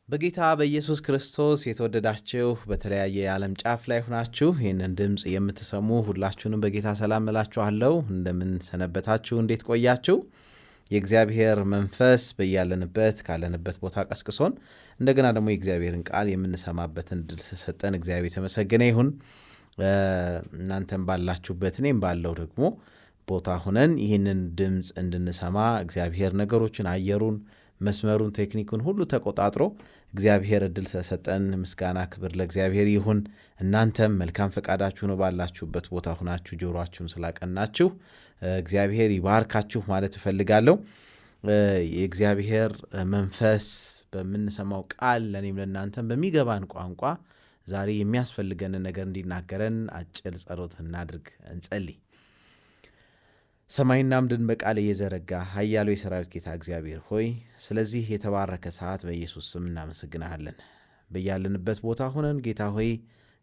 በጌታ በኢየሱስ ክርስቶስ የተወደዳችሁ በተለያየ የዓለም ጫፍ ላይ ሆናችሁ ይህንን ድምፅ የምትሰሙ ሁላችሁንም በጌታ ሰላም እላችኋለሁ። እንደምን ሰነበታችሁ? እንዴት ቆያችሁ? የእግዚአብሔር መንፈስ በያለንበት ካለንበት ቦታ ቀስቅሶን እንደገና ደግሞ የእግዚአብሔርን ቃል የምንሰማበትን ዕድል ተሰጠን። እግዚአብሔር የተመሰገነ ይሁን። እናንተም ባላችሁበት እኔም ባለው ደግሞ ቦታ ሁነን ይህንን ድምፅ እንድንሰማ እግዚአብሔር ነገሮችን፣ አየሩን፣ መስመሩን፣ ቴክኒኩን ሁሉ ተቆጣጥሮ እግዚአብሔር ዕድል ስለሰጠን ምስጋና ክብር ለእግዚአብሔር ይሁን። እናንተም መልካም ፈቃዳችሁ ነው ባላችሁበት ቦታ ሁናችሁ ጆሮአችሁን ስላቀናችሁ እግዚአብሔር ይባርካችሁ ማለት እፈልጋለሁ። የእግዚአብሔር መንፈስ በምንሰማው ቃል ለእኔም ለእናንተም በሚገባን ቋንቋ ዛሬ የሚያስፈልገንን ነገር እንዲናገረን አጭር ጸሎት እናድርግ፣ እንጸልይ። ሰማይና ምድርን በቃል እየዘረጋ ኃያሉ የሰራዊት ጌታ እግዚአብሔር ሆይ ስለዚህ የተባረከ ሰዓት በኢየሱስ ስም እናመሰግናለን። በያለንበት ቦታ ሆነን ጌታ ሆይ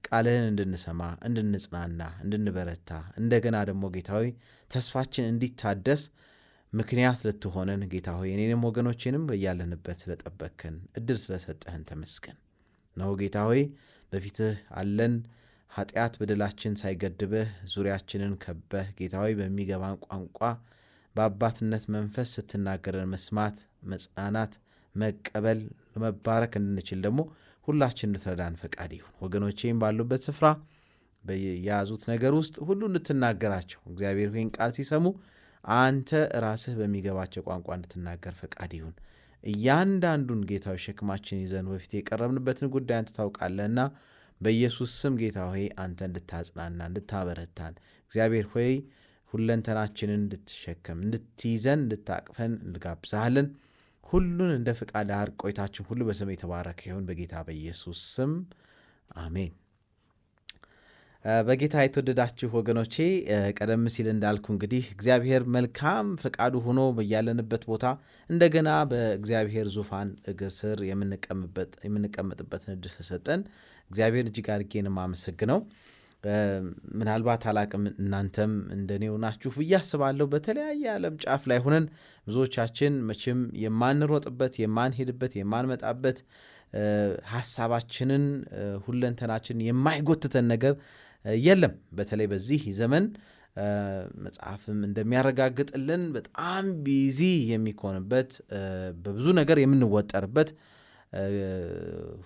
ቃልህን እንድንሰማ፣ እንድንጽናና፣ እንድንበረታ እንደገና ደግሞ ጌታ ሆይ ተስፋችን እንዲታደስ ምክንያት ልትሆነን ጌታ ሆይ እኔንም ወገኖቼንም በያለንበት ስለጠበቅከን ዕድል ስለሰጠህን ተመስገን ነው። ጌታ ሆይ በፊትህ አለን። ኃጢአት በደላችን ሳይገድብህ ዙሪያችንን ከበህ ጌታ ሆይ በሚገባን ቋንቋ በአባትነት መንፈስ ስትናገረን መስማት፣ መጽናናት፣ መቀበል፣ መባረክ እንድንችል ደግሞ ሁላችን እንድትረዳን ፈቃድ ይሁን። ወገኖቼም ባሉበት ስፍራ በያዙት ነገር ውስጥ ሁሉ እንድትናገራቸው እግዚአብሔር ሆይን ቃል ሲሰሙ አንተ ራስህ በሚገባቸው ቋንቋ እንድትናገር ፈቃድ ይሁን። እያንዳንዱን ጌታዊ ሸክማችን ይዘን በፊት የቀረብንበትን ጉዳይ አንተ ታውቃለህና በኢየሱስ ስም ጌታ ሆይ አንተ እንድታጽናና፣ እንድታበረታን እግዚአብሔር ሆይ ሁለንተናችንን እንድትሸከም፣ እንድትይዘን፣ እንድታቅፈን እንጋብዛለን። ሁሉን እንደ ፍቃድ አድርግ። ቆይታችን ሁሉ በስም የተባረከ ይሁን በጌታ በኢየሱስ ስም አሜን። በጌታ የተወደዳችሁ ወገኖቼ ቀደም ሲል እንዳልኩ እንግዲህ እግዚአብሔር መልካም ፈቃዱ ሆኖ በያለንበት ቦታ እንደገና በእግዚአብሔር ዙፋን እግር ስር የምንቀመጥበትን ዕድል ተሰጠን። እግዚአብሔር እጅግ አድርጌ ነው የማመሰግነው። ምናልባት አላቅም እናንተም እንደኔው ናችሁ ብዬ አስባለሁ። በተለያየ ዓለም ጫፍ ላይ ሆነን ብዙዎቻችን መቼም የማንሮጥበት፣ የማንሄድበት፣ የማንመጣበት ሐሳባችንን ሁለንተናችንን የማይጎትተን ነገር የለም። በተለይ በዚህ ዘመን መጽሐፍም እንደሚያረጋግጥልን በጣም ቢዚ የሚኮንበት በብዙ ነገር የምንወጠርበት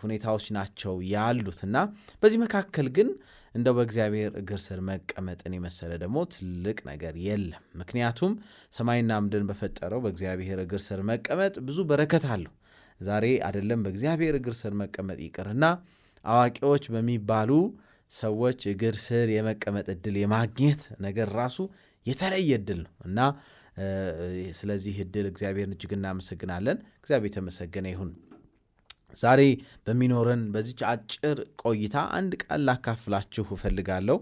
ሁኔታዎች ናቸው ያሉትና በዚህ መካከል ግን እንደው በእግዚአብሔር እግር ስር መቀመጥን የመሰለ ደግሞ ትልቅ ነገር የለም። ምክንያቱም ሰማይና ምድርን በፈጠረው በእግዚአብሔር እግር ስር መቀመጥ ብዙ በረከት አለው። ዛሬ አይደለም በእግዚአብሔር እግር ስር መቀመጥ ይቅርና አዋቂዎች በሚባሉ ሰዎች እግር ስር የመቀመጥ ዕድል የማግኘት ነገር ራሱ የተለየ ዕድል ነው እና ስለዚህ ዕድል እግዚአብሔርን እጅግ እናመሰግናለን። እግዚአብሔር የተመሰገነ ይሁን። ዛሬ በሚኖረን በዚች አጭር ቆይታ አንድ ቃል ላካፍላችሁ እፈልጋለሁ።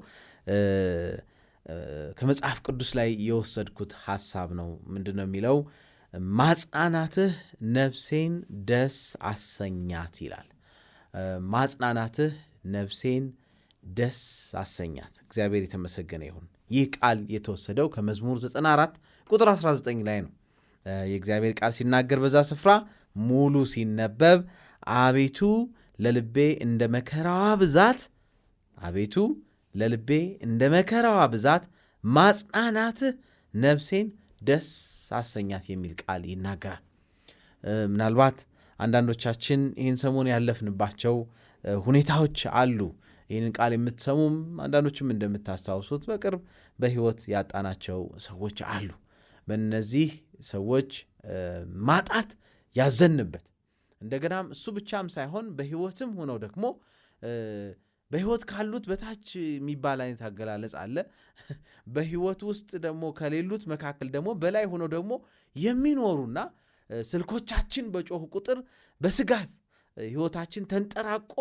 ከመጽሐፍ ቅዱስ ላይ የወሰድኩት ሐሳብ ነው። ምንድን ነው የሚለው? ማጽናናትህ ነፍሴን ደስ አሰኛት ይላል። ማጽናናትህ ነፍሴን ደስ አሰኛት። እግዚአብሔር የተመሰገነ ይሁን። ይህ ቃል የተወሰደው ከመዝሙር 94 ቁጥር 19 ላይ ነው። የእግዚአብሔር ቃል ሲናገር በዛ ስፍራ ሙሉ ሲነበብ አቤቱ ለልቤ እንደ መከራዋ ብዛት፣ አቤቱ ለልቤ እንደ መከራዋ ብዛት ማጽናናትህ ነፍሴን ደስ አሰኛት የሚል ቃል ይናገራል። ምናልባት አንዳንዶቻችን ይህን ሰሞን ያለፍንባቸው ሁኔታዎች አሉ። ይህንን ቃል የምትሰሙም አንዳንዶችም እንደምታስታውሱት በቅርብ በሕይወት ያጣናቸው ሰዎች አሉ። በእነዚህ ሰዎች ማጣት ያዘንበት እንደገናም እሱ ብቻም ሳይሆን በሕይወትም ሆነው ደግሞ በሕይወት ካሉት በታች የሚባል አይነት አገላለጽ አለ። በሕይወት ውስጥ ደግሞ ከሌሉት መካከል ደግሞ በላይ ሆነው ደግሞ የሚኖሩና ስልኮቻችን በጮሁ ቁጥር በስጋት ሕይወታችን ተንጠራቆ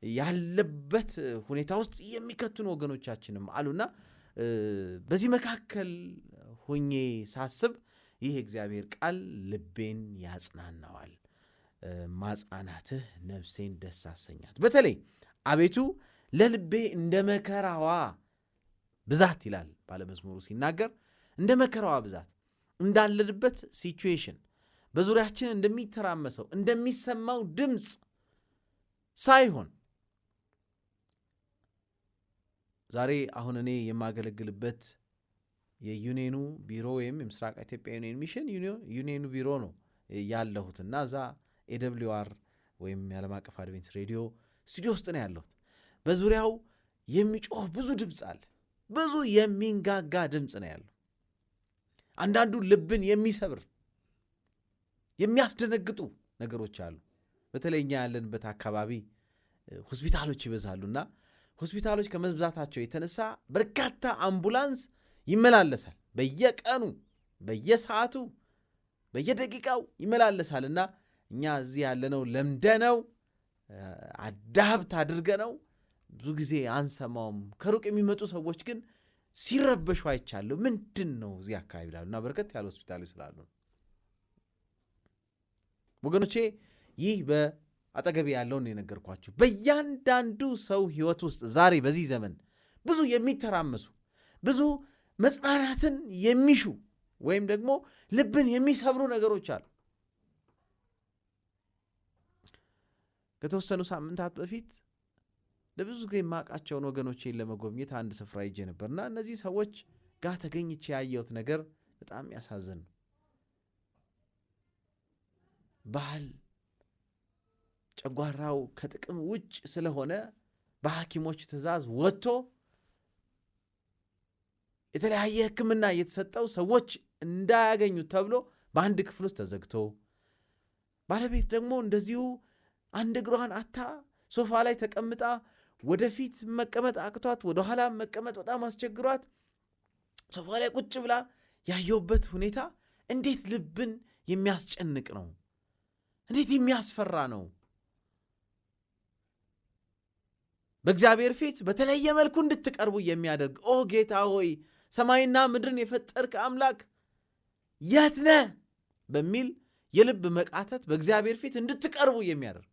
ያለበት ሁኔታ ውስጥ የሚከቱን ወገኖቻችንም አሉና በዚህ መካከል ሆኜ ሳስብ ይህ እግዚአብሔር ቃል ልቤን ያጽናናዋል። ማጽናናትህ ነፍሴን ደስ አሰኛት። በተለይ አቤቱ ለልቤ እንደ መከራዋ ብዛት ይላል ባለመዝሙሩ ሲናገር፣ እንደ መከራዋ ብዛት እንዳለንበት ሲቹዌሽን በዙሪያችን እንደሚተራመሰው እንደሚሰማው ድምፅ ሳይሆን ዛሬ አሁን እኔ የማገለግልበት የዩኔኑ ቢሮ ወይም የምስራቅ ኢትዮጵያ ዩኔን ሚሽን ዩኔኑ ቢሮ ነው ያለሁትና እዛ AWR ወይም የዓለም አቀፍ አድቬንቲስት ሬዲዮ ስቱዲዮ ውስጥ ነው ያለሁት። በዙሪያው የሚጮህ ብዙ ድምፅ አለ። ብዙ የሚንጋጋ ድምፅ ነው ያለው። አንዳንዱ ልብን የሚሰብር የሚያስደነግጡ ነገሮች አሉ። በተለይ እኛ ያለንበት አካባቢ ሆስፒታሎች ይበዛሉና ሆስፒታሎች ከመብዛታቸው የተነሳ በርካታ አምቡላንስ ይመላለሳል። በየቀኑ በየሰዓቱ በየደቂቃው ይመላለሳልና እኛ እዚህ ያለነው ለምደነው አዳብት አድርገነው ብዙ ጊዜ አንሰማውም። ከሩቅ የሚመጡ ሰዎች ግን ሲረበሹ አይቻለሁ። ምንድን ነው እዚህ አካባቢ ይላሉና በርከት ያለ ሆስፒታሎች ስላሉ ወገኖቼ፣ ይህ በአጠገቤ ያለውን የነገርኳችሁ በእያንዳንዱ ሰው ሕይወት ውስጥ ዛሬ በዚህ ዘመን ብዙ የሚተራመሱ ብዙ መጽናናትን የሚሹ ወይም ደግሞ ልብን የሚሰብሩ ነገሮች አሉ። ከተወሰኑ ሳምንታት በፊት ለብዙ ጊዜ የማውቃቸውን ወገኖቼን ለመጎብኘት አንድ ስፍራ ሄጄ ነበርና እነዚህ ሰዎች ጋር ተገኝቼ ያየሁት ነገር በጣም ያሳዝን ነው። ባህል ጨጓራው ከጥቅም ውጭ ስለሆነ በሐኪሞች ትእዛዝ ወጥቶ የተለያየ ሕክምና እየተሰጠው ሰዎች እንዳያገኙ ተብሎ በአንድ ክፍል ውስጥ ተዘግቶ፣ ባለቤት ደግሞ እንደዚሁ አንድ እግሯን አታ ሶፋ ላይ ተቀምጣ ወደፊት መቀመጥ አቅቷት ወደ ኋላ መቀመጥ በጣም አስቸግሯት ሶፋ ላይ ቁጭ ብላ ያየሁበት ሁኔታ እንዴት ልብን የሚያስጨንቅ ነው! እንዴት የሚያስፈራ ነው! በእግዚአብሔር ፊት በተለየ መልኩ እንድትቀርቡ የሚያደርግ ኦ ጌታ ሆይ ሰማይና ምድርን የፈጠርክ አምላክ የት ነህ በሚል የልብ መቃተት በእግዚአብሔር ፊት እንድትቀርቡ የሚያደርግ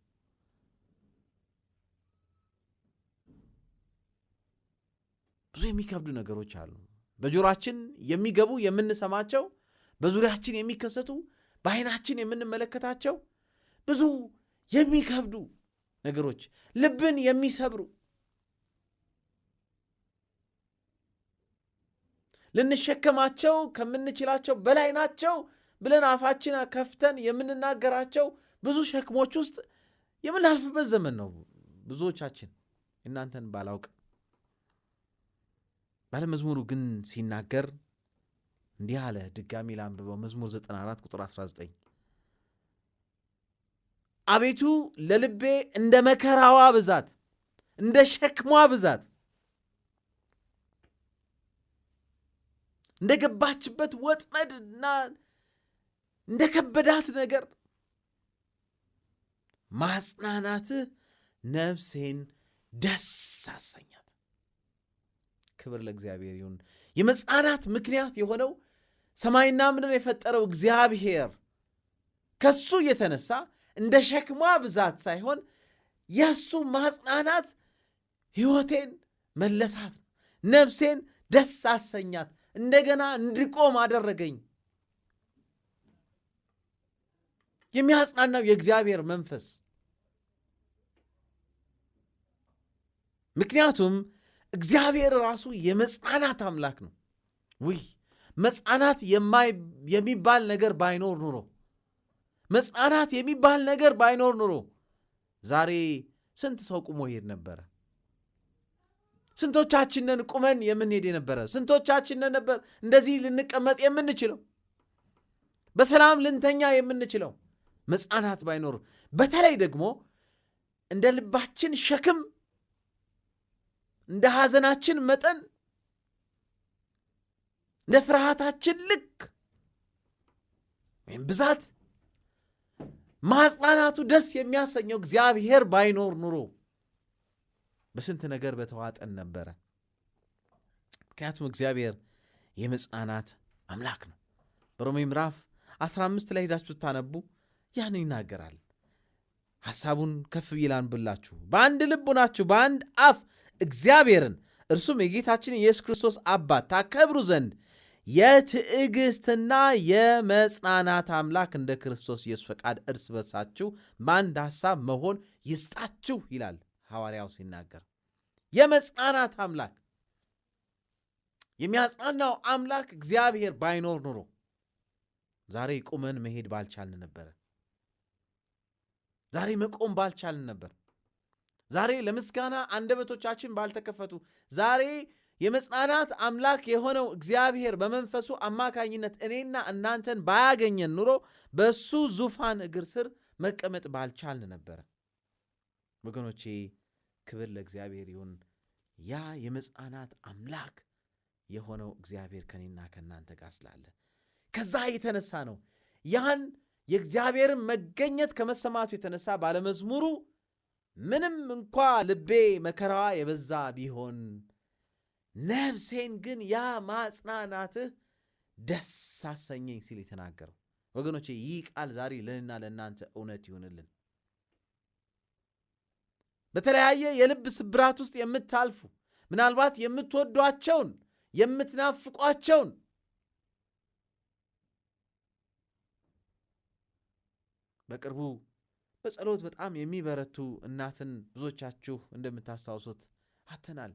ብዙ የሚከብዱ ነገሮች አሉ። በጆሮአችን የሚገቡ የምንሰማቸው፣ በዙሪያችን የሚከሰቱ በዓይናችን የምንመለከታቸው ብዙ የሚከብዱ ነገሮች፣ ልብን የሚሰብሩ ልንሸከማቸው ከምንችላቸው በላይ ናቸው ብለን አፋችን ከፍተን የምንናገራቸው ብዙ ሸክሞች ውስጥ የምናልፍበት ዘመን ነው። ብዙዎቻችን እናንተን ባላውቅ ባለመዝሙሩ ግን ሲናገር እንዲህ አለ። ድጋሚ ላንብበው። መዝሙር 94 ቁጥር 19 አቤቱ ለልቤ እንደ መከራዋ ብዛት እንደ ሸክሟ ብዛት እንደ ገባችበት ወጥመድና እንደ ከበዳት ነገር ማጽናናትህ ነፍሴን ደስ አሰኛት። ክብር ለእግዚአብሔር ይሁን። የመጽናናት ምክንያት የሆነው ሰማይና ምድርን የፈጠረው እግዚአብሔር ከሱ የተነሳ እንደ ሸክሟ ብዛት ሳይሆን የሱ ማጽናናት ሕይወቴን መለሳት፣ ነፍሴን ደስ አሰኛት፣ እንደገና እንድቆም አደረገኝ። የሚያጽናናው የእግዚአብሔር መንፈስ። ምክንያቱም እግዚአብሔር ራሱ የመጽናናት አምላክ ነው። ውይ መጽናናት የሚባል ነገር ባይኖር ኑሮ መጽናናት የሚባል ነገር ባይኖር ኑሮ ዛሬ ስንት ሰው ቁሞ ይሄድ ነበረ? ስንቶቻችንን ቁመን የምንሄድ የነበረ? ስንቶቻችንን ነበር እንደዚህ ልንቀመጥ የምንችለው? በሰላም ልንተኛ የምንችለው? መጽናናት ባይኖር፣ በተለይ ደግሞ እንደ ልባችን ሸክም እንደ ሐዘናችን መጠን እንደ ፍርሃታችን ልክ ወይም ብዛት ማጽናናቱ ደስ የሚያሰኘው እግዚአብሔር ባይኖር ኑሮ በስንት ነገር በተዋጠን ነበረ። ምክንያቱም እግዚአብሔር የመጽናናት አምላክ ነው። በሮሜ ምዕራፍ 15 ላይ ሄዳችሁ ታነቡ ያን ይናገራል። ሐሳቡን ከፍ ይላንብላችሁ። በአንድ ልብ ሆናችሁ በአንድ አፍ እግዚአብሔርን እርሱም የጌታችን የኢየሱስ ክርስቶስ አባት ታከብሩ ዘንድ የትዕግስትና የመጽናናት አምላክ እንደ ክርስቶስ ኢየሱስ ፈቃድ እርስ በርሳችሁ በአንድ ሐሳብ መሆን ይስጣችሁ ይላል ሐዋርያው ሲናገር። የመጽናናት አምላክ፣ የሚያጽናናው አምላክ እግዚአብሔር ባይኖር ኑሮ ዛሬ ቁመን መሄድ ባልቻልን ነበረ። ዛሬ መቆም ባልቻልን ነበር። ዛሬ ለምስጋና አንደበቶቻችን ባልተከፈቱ፣ ዛሬ የመጽናናት አምላክ የሆነው እግዚአብሔር በመንፈሱ አማካኝነት እኔና እናንተን ባያገኘን ኑሮ በሱ ዙፋን እግር ስር መቀመጥ ባልቻልን ነበረ። ወገኖቼ ክብር ለእግዚአብሔር ይሁን። ያ የመጽናናት አምላክ የሆነው እግዚአብሔር ከኔና ከእናንተ ጋር ስላለ ከዛ የተነሳ ነው ያን የእግዚአብሔርን መገኘት ከመሰማቱ የተነሳ ባለመዝሙሩ ምንም እንኳ ልቤ መከራዋ የበዛ ቢሆን ነፍሴን ግን ያ ማጽናናትህ ደስ አሰኘኝ ሲል የተናገረው። ወገኖቼ ይህ ቃል ዛሬ ለእኔና ለእናንተ እውነት ይሁንልን። በተለያየ የልብ ስብራት ውስጥ የምታልፉ፣ ምናልባት የምትወዷቸውን የምትናፍቋቸውን በቅርቡ በጸሎት በጣም የሚበረቱ እናትን ብዙዎቻችሁ እንደምታስታውሱት አተናል።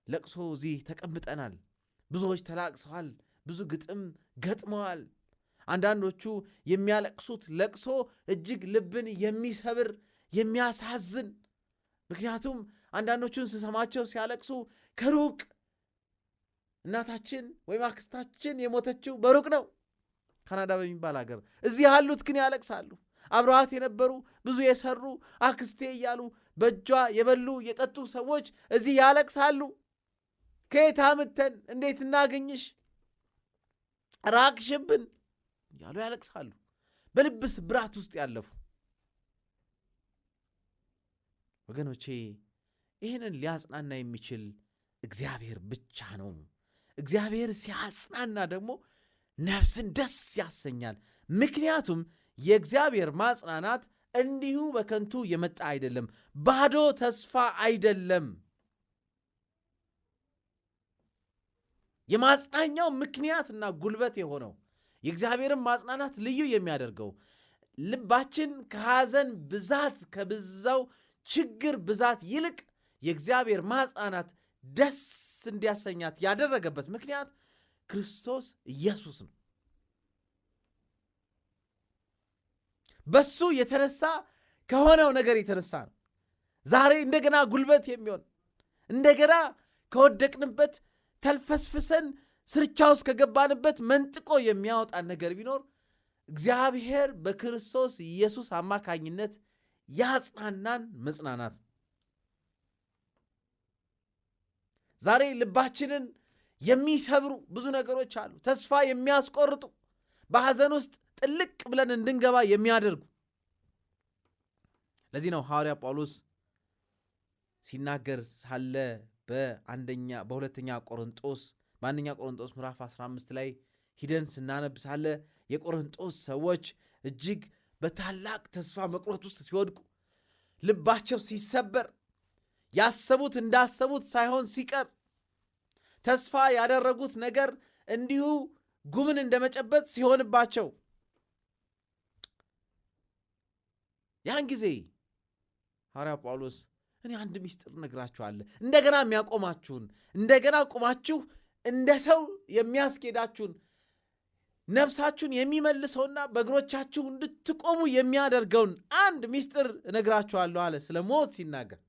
ለቅሶ እዚህ ተቀምጠናል። ብዙዎች ተላቅሰዋል። ብዙ ግጥም ገጥመዋል። አንዳንዶቹ የሚያለቅሱት ለቅሶ እጅግ ልብን የሚሰብር የሚያሳዝን፣ ምክንያቱም አንዳንዶቹን ስሰማቸው ሲያለቅሱ ከሩቅ እናታችን ወይም አክስታችን የሞተችው በሩቅ ነው፣ ካናዳ በሚባል ሀገር። እዚህ ያሉት ግን ያለቅሳሉ። አብረዋት የነበሩ ብዙ የሰሩ አክስቴ እያሉ በእጇ የበሉ የጠጡ ሰዎች እዚህ ያለቅሳሉ። ከየት አምጥተን እንዴት እናገኝሽ፣ ራቅሽብን እያሉ ያለቅሳሉ። በልብ ስብራት ውስጥ ያለፉ ወገኖቼ ይህንን ሊያጽናና የሚችል እግዚአብሔር ብቻ ነው። እግዚአብሔር ሲያጽናና ደግሞ ነፍስን ደስ ያሰኛል። ምክንያቱም የእግዚአብሔር ማጽናናት እንዲሁ በከንቱ የመጣ አይደለም፣ ባዶ ተስፋ አይደለም። የማጽናኛው ምክንያትና ጉልበት የሆነው የእግዚአብሔርን ማጽናናት ልዩ የሚያደርገው ልባችን ከሐዘን ብዛት ከብዛው ችግር ብዛት ይልቅ የእግዚአብሔር ማጽናናት ደስ እንዲያሰኛት ያደረገበት ምክንያት ክርስቶስ ኢየሱስ ነው። በሱ የተነሳ ከሆነው ነገር የተነሳ ነው ዛሬ እንደገና ጉልበት የሚሆን እንደገና ከወደቅንበት ተልፈስፍሰን ስርቻ ውስጥ ከገባንበት መንጥቆ የሚያወጣን ነገር ቢኖር እግዚአብሔር በክርስቶስ ኢየሱስ አማካኝነት ያጽናናን መጽናናት። ዛሬ ልባችንን የሚሰብሩ ብዙ ነገሮች አሉ፣ ተስፋ የሚያስቆርጡ፣ በሐዘን ውስጥ ጥልቅ ብለን እንድንገባ የሚያደርጉ። ለዚህ ነው ሐዋርያ ጳውሎስ ሲናገር ሳለ በአንደኛ ቆሮንጦስ ምዕራፍ 15 ላይ ሂደን ስናነብ ሳለ የቆሮንጦስ ሰዎች እጅግ በታላቅ ተስፋ መቁረጥ ውስጥ ሲወድቁ፣ ልባቸው ሲሰበር፣ ያሰቡት እንዳሰቡት ሳይሆን ሲቀር፣ ተስፋ ያደረጉት ነገር እንዲሁ ጉምን እንደመጨበጥ ሲሆንባቸው፣ ያን ጊዜ ሐዋርያ ጳውሎስ እኔ አንድ ምስጢር እነግራችኋለሁ፣ እንደገና የሚያቆማችሁን፣ እንደገና ቆማችሁ እንደ ሰው የሚያስኬዳችሁን፣ ነፍሳችሁን የሚመልሰውና በእግሮቻችሁ እንድትቆሙ የሚያደርገውን አንድ ምስጢር እነግራችኋለሁ አለ። ስለ ሞት ሲናገር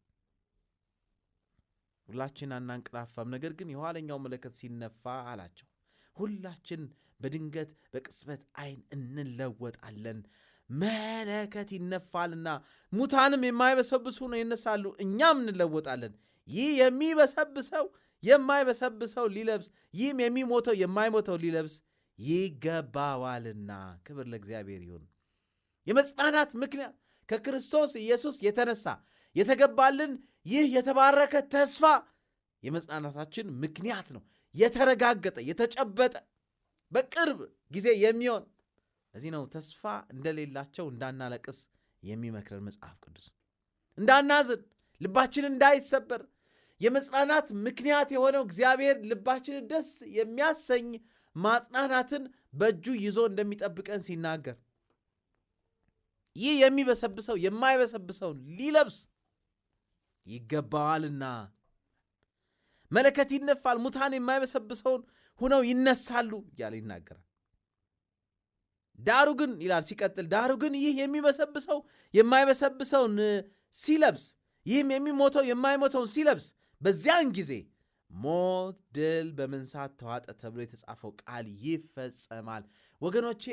ሁላችን አናንቀላፋም፣ ነገር ግን የኋለኛው መለከት ሲነፋ አላቸው ሁላችን በድንገት በቅጽበት ዓይን እንለወጣለን። መለከት ይነፋልና ሙታንም የማይበሰብሱ ነው ይነሳሉ፣ እኛም እንለወጣለን። ይህ የሚበሰብሰው የማይበሰብሰው ሊለብስ፣ ይህም የሚሞተው የማይሞተው ሊለብስ ይገባዋልና። ክብር ለእግዚአብሔር ይሁን። የመጽናናት ምክንያት ከክርስቶስ ኢየሱስ የተነሳ የተገባልን ይህ የተባረከ ተስፋ የመጽናናታችን ምክንያት ነው። የተረጋገጠ የተጨበጠ በቅርብ ጊዜ የሚሆን። ለዚህ ነው ተስፋ እንደሌላቸው እንዳናለቅስ የሚመክረን መጽሐፍ ቅዱስ። እንዳናዝን፣ ልባችን እንዳይሰበር የመጽናናት ምክንያት የሆነው እግዚአብሔር ልባችንን ደስ የሚያሰኝ ማጽናናትን በእጁ ይዞ እንደሚጠብቀን ሲናገር ይህ የሚበሰብሰው የማይበሰብሰውን ሊለብስ ይገባዋልና መለከት ይነፋል፣ ሙታን የማይበሰብሰውን ሆነው ይነሳሉ እያለ ይናገራል። ዳሩ ግን ይላል ሲቀጥል፣ ዳሩ ግን ይህ የሚበሰብሰው የማይበሰብሰውን ሲለብስ፣ ይህም የሚሞተው የማይሞተውን ሲለብስ በዚያን ጊዜ ሞት ድል በመንሳት ተዋጠ ተብሎ የተጻፈው ቃል ይፈጸማል። ወገኖቼ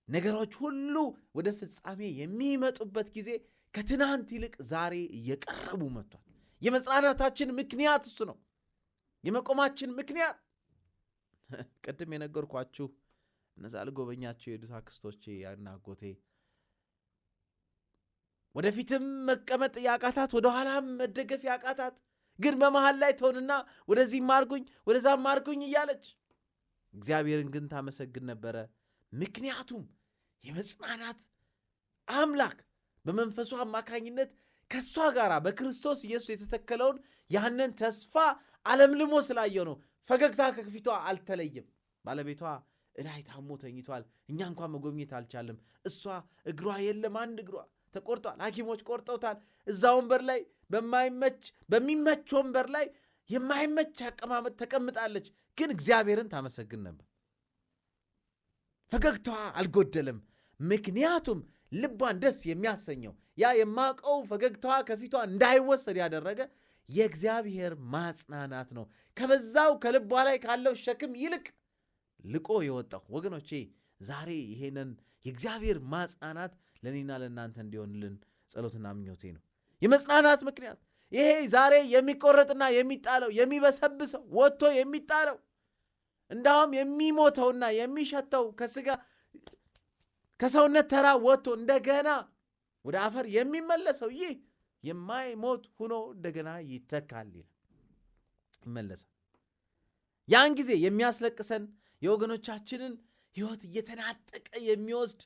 ነገሮች ሁሉ ወደ ፍጻሜ የሚመጡበት ጊዜ ከትናንት ይልቅ ዛሬ እየቀረቡ መጥቷል። የመጽናናታችን ምክንያት እሱ ነው። የመቆማችን ምክንያት ቅድም የነገርኳችሁ እነዛ ልጎበኛቸው የሄዱት አክስቶቼ ያናጎቴ ወደፊትም መቀመጥ ያቃታት፣ ወደኋላም መደገፍ ያቃታት፣ ግን በመሃል ላይ ትሆንና ወደዚህ ማርጉኝ ወደዛም ማርጉኝ እያለች እግዚአብሔርን ግን ታመሰግን ነበረ። ምክንያቱም የመጽናናት አምላክ በመንፈሱ አማካኝነት ከእሷ ጋር በክርስቶስ ኢየሱስ የተተከለውን ያንን ተስፋ አለምልሞ ስላየው ነው። ፈገግታ ከፊቷ አልተለየም። ባለቤቷ እላይ ታሞ ተኝቷል። እኛ እንኳን መጎብኘት አልቻለም። እሷ እግሯ የለም፣ አንድ እግሯ ተቆርጧል። ሐኪሞች ቆርጠውታል። እዛ ወንበር ላይ በሚመች ወንበር ላይ የማይመች አቀማመጥ ተቀምጣለች። ግን እግዚአብሔርን ታመሰግን ነበር። ፈገግታዋ አልጎደለም። ምክንያቱም ልቧን ደስ የሚያሰኘው ያ የማቀው ፈገግታዋ ከፊቷ እንዳይወሰድ ያደረገ የእግዚአብሔር ማጽናናት ነው። ከበዛው ከልቧ ላይ ካለው ሸክም ይልቅ ልቆ የወጣው ወገኖቼ፣ ዛሬ ይሄንን የእግዚአብሔር ማጽናናት ለእኔና ለእናንተ እንዲሆንልን ጸሎትና ምኞቴ ነው። የመጽናናት ምክንያት ይሄ ዛሬ የሚቆረጥና የሚጣለው የሚበሰብሰው ወጥቶ የሚጣለው እንዳውም የሚሞተውና የሚሸተው ከስጋ ከሰውነት ተራ ወጥቶ እንደገና ወደ አፈር የሚመለሰው ይህ የማይሞት ሆኖ እንደገና ይተካል፣ ይመለሳል። ያን ጊዜ የሚያስለቅሰን የወገኖቻችንን ሕይወት እየተናጠቀ የሚወስድ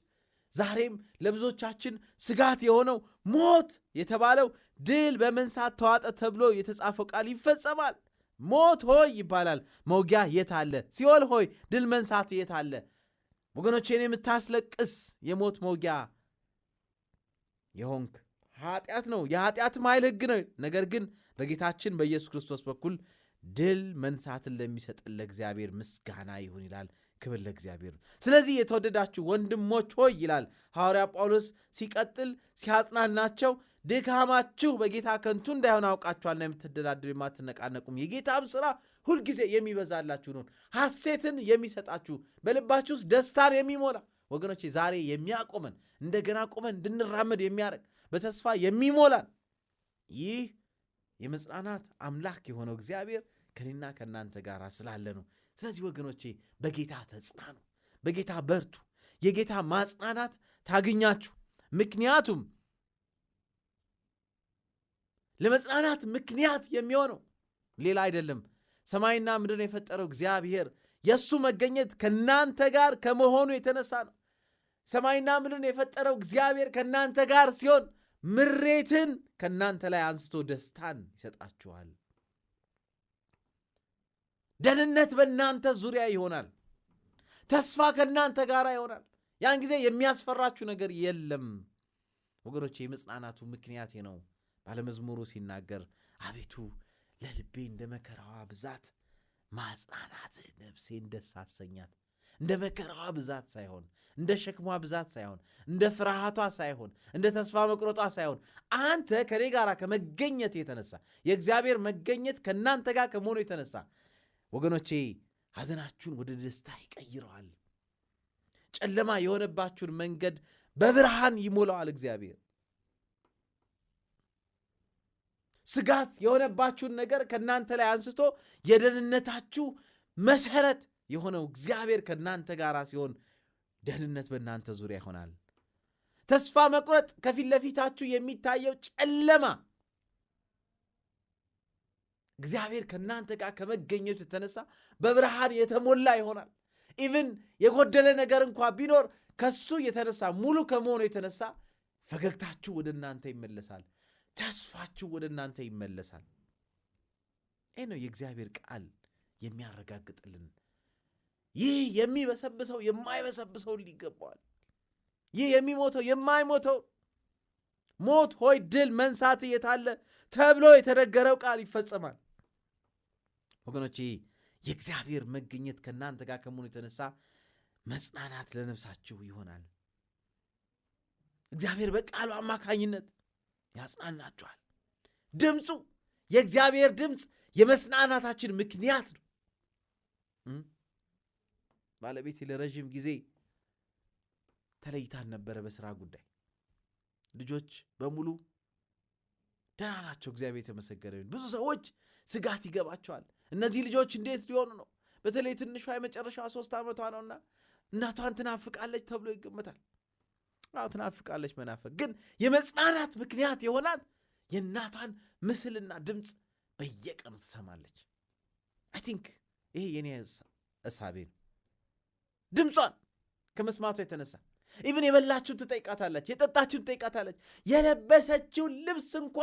ዛሬም ለብዙዎቻችን ስጋት የሆነው ሞት የተባለው ድል በመንሳት ተዋጠ ተብሎ የተጻፈው ቃል ይፈጸማል። ሞት ሆይ ይባላል፣ መውጊያ የት አለ? ሲኦል ሆይ ድል መንሳት የት አለ? ወገኖቼን የምታስለቅስ የሞት መውጊያ የሆንክ ኃጢአት ነው፣ የኃጢአትም ኃይል ሕግ ነው። ነገር ግን በጌታችን በኢየሱስ ክርስቶስ በኩል ድል መንሳትን ለሚሰጥን ለእግዚአብሔር ምስጋና ይሁን ይላል። ክብር ለእግዚአብሔር። ስለዚህ የተወደዳችሁ ወንድሞች ሆይ ይላል ሐዋርያ ጳውሎስ ሲቀጥል ሲያጽናናቸው፣ ድካማችሁ በጌታ ከንቱ እንዳይሆን አውቃችኋልና የምትደላድሩ የማትነቃነቁም የጌታም ሥራ ሁልጊዜ የሚበዛላችሁ ነው፣ ሐሴትን የሚሰጣችሁ በልባችሁ ውስጥ ደስታን የሚሞላ ወገኖቼ፣ ዛሬ የሚያቆመን እንደገና ቆመን እንድንራመድ የሚያደርግ በተስፋ የሚሞላን ይህ የመጽናናት አምላክ የሆነው እግዚአብሔር ከኔና ከእናንተ ጋር ስላለ ነው። ስለዚህ ወገኖቼ በጌታ ተጽናኑ፣ በጌታ በርቱ፣ የጌታ ማጽናናት ታግኛችሁ። ምክንያቱም ለመጽናናት ምክንያት የሚሆነው ሌላ አይደለም፣ ሰማይና ምድርን የፈጠረው እግዚአብሔር የእሱ መገኘት ከእናንተ ጋር ከመሆኑ የተነሳ ነው። ሰማይና ምድርን የፈጠረው እግዚአብሔር ከእናንተ ጋር ሲሆን ምሬትን ከእናንተ ላይ አንስቶ ደስታን ይሰጣችኋል። ደህንነት በእናንተ ዙሪያ ይሆናል። ተስፋ ከእናንተ ጋር ይሆናል። ያን ጊዜ የሚያስፈራችሁ ነገር የለም። ወገኖቼ የመጽናናቱ ምክንያት ነው። ባለመዝሙሩ ሲናገር አቤቱ ለልቤ እንደ መከራዋ ብዛት ማጽናናት ነፍሴን ደስ አሰኛት። እንደ መከራዋ ብዛት ሳይሆን፣ እንደ ሸክሟ ብዛት ሳይሆን፣ እንደ ፍርሃቷ ሳይሆን፣ እንደ ተስፋ መቁረጧ ሳይሆን አንተ ከኔ ጋር ከመገኘት የተነሳ የእግዚአብሔር መገኘት ከእናንተ ጋር ከመሆኑ የተነሳ ወገኖቼ ሐዘናችሁን ወደ ደስታ ይቀይረዋል። ጨለማ የሆነባችሁን መንገድ በብርሃን ይሞላዋል እግዚአብሔር። ስጋት የሆነባችሁን ነገር ከእናንተ ላይ አንስቶ የደህንነታችሁ መሰረት የሆነው እግዚአብሔር ከእናንተ ጋር ሲሆን ደህንነት በእናንተ ዙሪያ ይሆናል። ተስፋ መቁረጥ፣ ከፊት ለፊታችሁ የሚታየው ጨለማ እግዚአብሔር ከእናንተ ጋር ከመገኘቱ የተነሳ በብርሃን የተሞላ ይሆናል። ኢቭን የጎደለ ነገር እንኳ ቢኖር ከሱ የተነሳ ሙሉ ከመሆኑ የተነሳ ፈገግታችሁ ወደ እናንተ ይመለሳል። ተስፋችሁ ወደ እናንተ ይመለሳል። ይህ ነው የእግዚአብሔር ቃል የሚያረጋግጥልን። ይህ የሚበሰብሰው የማይበሰብሰው ሊገባዋል። ይህ የሚሞተው የማይሞተው ሞት ሆይ ድል መንሳት የታለ ተብሎ የተነገረው ቃል ይፈጸማል። ወገኖቼ የእግዚአብሔር መገኘት ከእናንተ ጋር ከመሆኑ የተነሳ መጽናናት ለነፍሳችሁ ይሆናል። እግዚአብሔር በቃሉ አማካኝነት ያጽናናችኋል። ድምፁ የእግዚአብሔር ድምፅ የመጽናናታችን ምክንያት ነው። ባለቤቴ ለረዥም ጊዜ ተለይታን ነበረ በስራ ጉዳይ። ልጆች በሙሉ ደህና ናቸው፣ እግዚአብሔር የተመሰገነ ይሁን። ብዙ ሰዎች ስጋት ይገባቸዋል። እነዚህ ልጆች እንዴት ሊሆኑ ነው? በተለይ ትንሿ የመጨረሻዋ 3 ዓመቷ ነውና እናቷን ትናፍቃለች ተብሎ ይገመታል። አዎ ትናፍቃለች። መናፈቅ ግን የመጽናናት ምክንያት የሆናት የእናቷን ምስልና ድምፅ በየቀኑ ትሰማለች። አይ ቲንክ ይሄ የኔ እሳቤ ነው። ድምጿን ከመስማቷ የተነሳ ኢቭን የበላችሁን ትጠይቃታለች፣ የጠጣችሁን ትጠይቃታለች። የለበሰችውን ልብስ እንኳ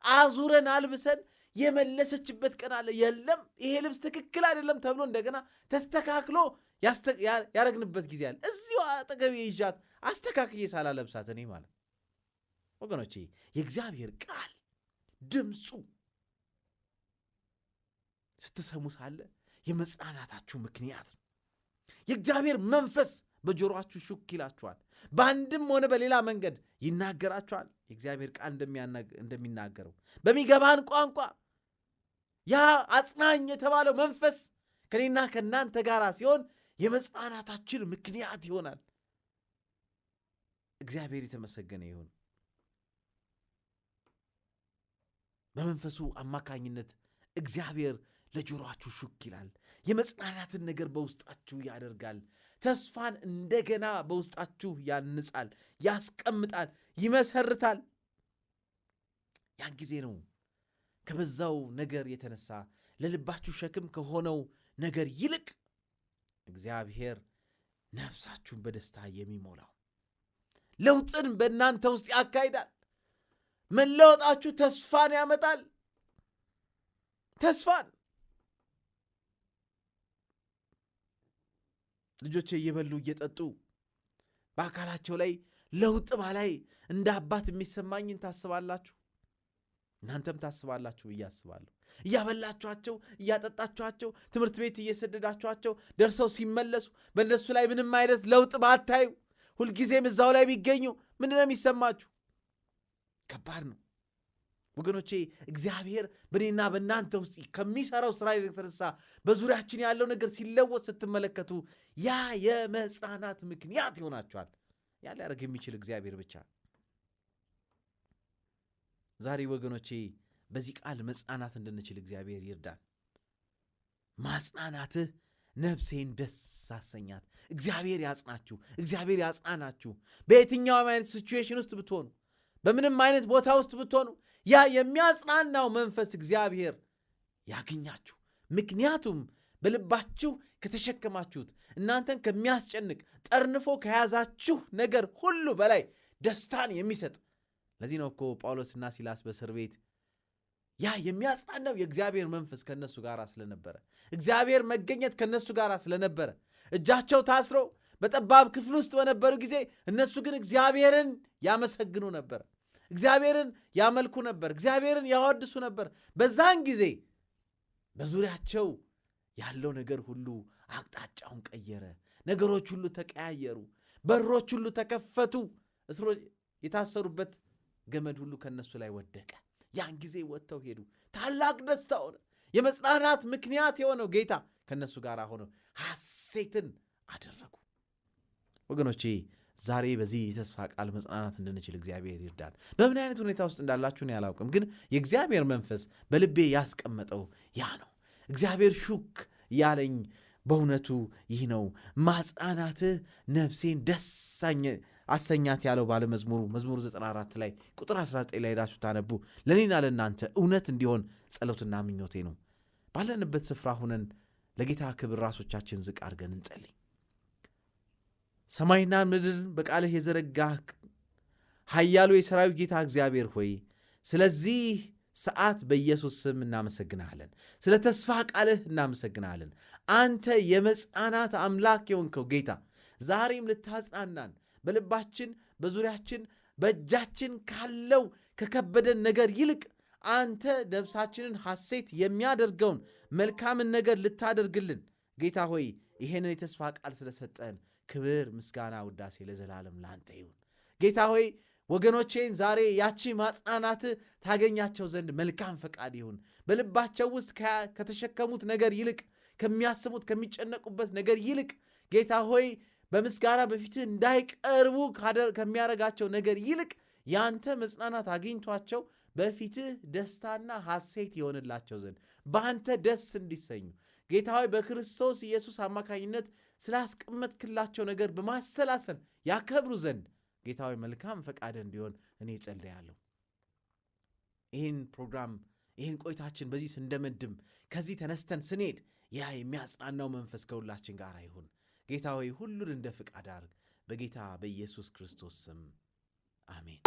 አዙረን አልብሰን የመለሰችበት ቀን አለ። የለም ይሄ ልብስ ትክክል አይደለም ተብሎ እንደገና ተስተካክሎ ያረግንበት ጊዜ አለ። እዚሁ አጠገቤ ይዣት አስተካክዬ ሳላለብሳት እኔ ማለት ወገኖቼ የእግዚአብሔር ቃል ድምፁ ስትሰሙ ሳለ የመጽናናታችሁ ምክንያት ነው። የእግዚአብሔር መንፈስ በጆሮአችሁ ሹክ ይላችኋል። በአንድም ሆነ በሌላ መንገድ ይናገራችኋል። የእግዚአብሔር ቃል እንደሚናገረው በሚገባን ቋንቋ ያ አጽናኝ የተባለው መንፈስ ከኔና ከእናንተ ጋር ሲሆን የመጽናናታችን ምክንያት ይሆናል። እግዚአብሔር የተመሰገነ ይሁን። በመንፈሱ አማካኝነት እግዚአብሔር ለጆሮአችሁ ሹክ ይላል። የመጽናናትን ነገር በውስጣችሁ ያደርጋል። ተስፋን እንደገና በውስጣችሁ ያንጻል፣ ያስቀምጣል፣ ይመሰርታል። ያን ጊዜ ነው ከበዛው ነገር የተነሳ ለልባችሁ ሸክም ከሆነው ነገር ይልቅ እግዚአብሔር ነፍሳችሁን በደስታ የሚሞላው ለውጥን በእናንተ ውስጥ ያካሂዳል። መለወጣችሁ ተስፋን ያመጣል። ተስፋን ልጆቼ እየበሉ እየጠጡ በአካላቸው ላይ ለውጥ ባላይ እንደ አባት የሚሰማኝን ታስባላችሁ? እናንተም ታስባላችሁ ብዬ አስባለሁ። እያበላችኋቸው እያጠጣችኋቸው ትምህርት ቤት እየሰደዳችኋቸው ደርሰው ሲመለሱ በእነሱ ላይ ምንም አይነት ለውጥ ባታዩ፣ ሁልጊዜም እዛው ላይ ቢገኙ ምንድነው የሚሰማችሁ? ከባድ ነው ወገኖቼ። እግዚአብሔር በእኔና በእናንተ ውስጥ ከሚሰራው ስራ የተነሳ በዙሪያችን ያለው ነገር ሲለወጥ ስትመለከቱ ያ የመጽናናት ምክንያት ይሆናችኋል። ያ ሊያደርግ የሚችል እግዚአብሔር ብቻ። ዛሬ ወገኖቼ በዚህ ቃል መጽናናት እንድንችል እግዚአብሔር ይርዳን። ማጽናናትህ ነፍሴን ደስ አሰኛት። እግዚአብሔር ያጽናችሁ፣ እግዚአብሔር ያጽናናችሁ። በየትኛውም አይነት ሲቹዌሽን ውስጥ ብትሆኑ፣ በምንም አይነት ቦታ ውስጥ ብትሆኑ ያ የሚያጽናናው መንፈስ እግዚአብሔር ያገኛችሁ። ምክንያቱም በልባችሁ ከተሸከማችሁት እናንተን ከሚያስጨንቅ ጠርንፎ ከያዛችሁ ነገር ሁሉ በላይ ደስታን የሚሰጥ። ለዚህ ነው እኮ ጳውሎስና ሲላስ በእስር ቤት ያ የሚያጽናናው የእግዚአብሔር መንፈስ ከነሱ ጋር ስለነበረ፣ እግዚአብሔር መገኘት ከነሱ ጋር ስለነበረ እጃቸው ታስሮ በጠባብ ክፍል ውስጥ በነበሩ ጊዜ እነሱ ግን እግዚአብሔርን ያመሰግኑ ነበር፣ እግዚአብሔርን ያመልኩ ነበር፣ እግዚአብሔርን ያወድሱ ነበር። በዛን ጊዜ በዙሪያቸው ያለው ነገር ሁሉ አቅጣጫውን ቀየረ። ነገሮች ሁሉ ተቀያየሩ። በሮች ሁሉ ተከፈቱ። የታሰሩበት ገመድ ሁሉ ከነሱ ላይ ወደቀ። ያን ጊዜ ወጥተው ሄዱ። ታላቅ ደስታ ሆነ። የመጽናናት ምክንያት የሆነው ጌታ ከነሱ ጋር ሆነው ሐሴትን አደረጉ። ወገኖቼ ዛሬ በዚህ የተስፋ ቃል መጽናናት እንድንችል እግዚአብሔር ይርዳን። በምን አይነት ሁኔታ ውስጥ እንዳላችሁን ያላውቅም፣ ግን የእግዚአብሔር መንፈስ በልቤ ያስቀመጠው ያ ነው። እግዚአብሔር ሹክ ያለኝ በእውነቱ ይህ ነው። ማጽናናትህ ነፍሴን ደስ አሰኛት ያለው ባለመዝሙሩ መዝሙር 94 ላይ ቁጥር 19 ላይ ሄዳችሁ ታነቡ። ለእኔና ለእናንተ እውነት እንዲሆን ጸሎትና ምኞቴ ነው። ባለንበት ስፍራ ሁነን ለጌታ ክብር ራሶቻችን ዝቅ አድርገን እንጸልይ። ሰማይና ምድርን በቃልህ የዘረጋህ ኃያሉ የሰራዊት ጌታ እግዚአብሔር ሆይ ስለዚህ ሰዓት በኢየሱስ ስም እናመሰግናለን። ስለ ተስፋ ቃልህ እናመሰግናለን። አንተ የመጽናናት አምላክ የሆንከው ጌታ ዛሬም ልታጽናናን በልባችን፣ በዙሪያችን፣ በእጃችን ካለው ከከበደን ነገር ይልቅ አንተ ነፍሳችንን ሐሴት የሚያደርገውን መልካምን ነገር ልታደርግልን ጌታ ሆይ ይሄንን የተስፋ ቃል ስለሰጠን ክብር፣ ምስጋና፣ ውዳሴ ለዘላለም ላንተ ይሁን። ጌታ ሆይ ወገኖቼን ዛሬ ያቺ ማጽናናት ታገኛቸው ዘንድ መልካም ፈቃድ ይሁን። በልባቸው ውስጥ ከተሸከሙት ነገር ይልቅ፣ ከሚያስቡት ከሚጨነቁበት ነገር ይልቅ ጌታ ሆይ በምስጋና በፊትህ እንዳይቀርቡ ከሚያረጋቸው ነገር ይልቅ ያንተ መጽናናት አግኝቷቸው በፊትህ ደስታና ሐሴት ይሆንላቸው ዘንድ በአንተ ደስ እንዲሰኙ ጌታ ሆይ በክርስቶስ ኢየሱስ አማካኝነት ስላስቀመጥክላቸው ነገር በማሰላሰል ያከብሩ ዘንድ ጌታ ሆይ መልካም ፈቃድ እንዲሆን እኔ ጸልያለሁ። ይህን ፕሮግራም ይህን ቆይታችን በዚህ ስንደመድም ከዚህ ተነስተን ስንሄድ ያ የሚያጽናናው መንፈስ ከሁላችን ጋር ይሁን። ጌታ ሆይ ሁሉን እንደ ፍቃድ አድርግ። በጌታ በኢየሱስ ክርስቶስ ስም አሜን።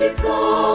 is gone.